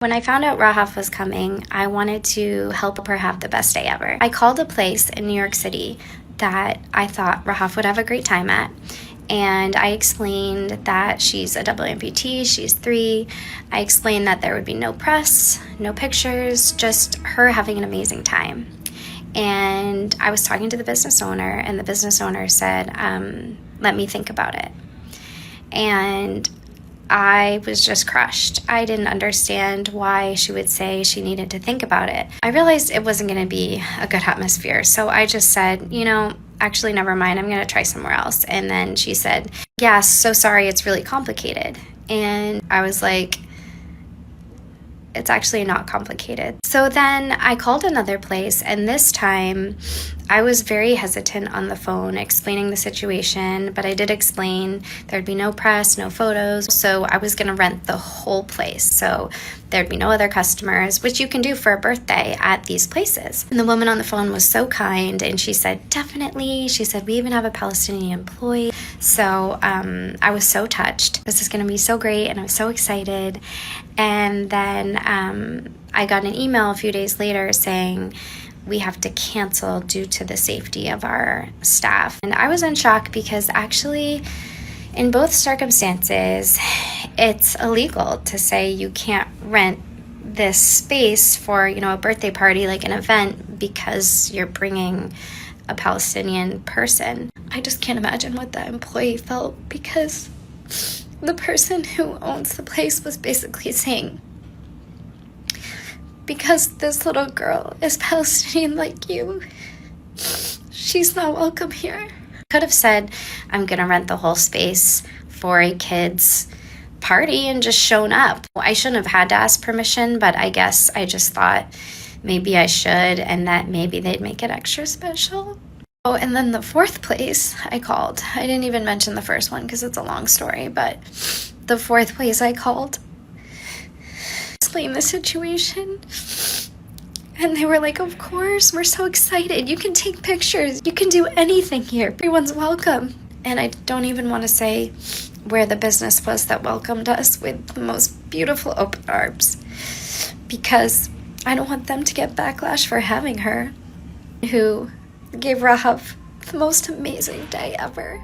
When I found out Rahaf was coming, I wanted to help her have the best day ever. I called a place in New York City that I thought Rahaf would have a great time at. And I explained that she's a double amputee, she's 3. I explained that there would be no press, no pictures, just her having an amazing time. And I was talking to the business owner, and the business owner said, let me think about it. And I was just crushed. I didn't understand why she would say she needed to think about it. I realized it wasn't going to be a good atmosphere. So I just said, actually, never mind. I'm going to try somewhere else. And then she said, yeah, so sorry. It's really complicated. And I was like, it's actually not complicated. So then I called another place, and this time I was very hesitant on the phone explaining the situation, but I did explain there'd be no press, no photos, so I was gonna rent the whole place. So there'd be no other customers, which you can do for a birthday at these places. And the woman on the phone was so kind, and she said, definitely. She said, we even have a Palestinian employee. So I was so touched. This is gonna be so great, and I was so excited. And then I got an email a few days later saying, we have to cancel due to the safety of our staff. And I was in shock because actually, in both circumstances, it's illegal to say you can't rent this space for, a birthday party, like an event, because you're bringing a Palestinian person. I just can't imagine what that employee felt, because the person who owns the place was basically saying, because this little girl is Palestinian like you, she's not welcome here. Could have said, I'm gonna rent the whole space for a kid's party and just shown up. I shouldn't have had to ask permission, but I guess I just thought maybe I should, and that maybe they'd make it extra special. Oh, and then the fourth place I called, I didn't even mention the first one because it's a long story, but the fourth place I called, explain the situation, and they were like, of course, we're so excited, you can take pictures, you can do anything here, everyone's welcome. And I don't even want to say where the business was that welcomed us with the most beautiful open arms, because I don't want them to get backlash for having her, who gave Rahaf the most amazing day ever.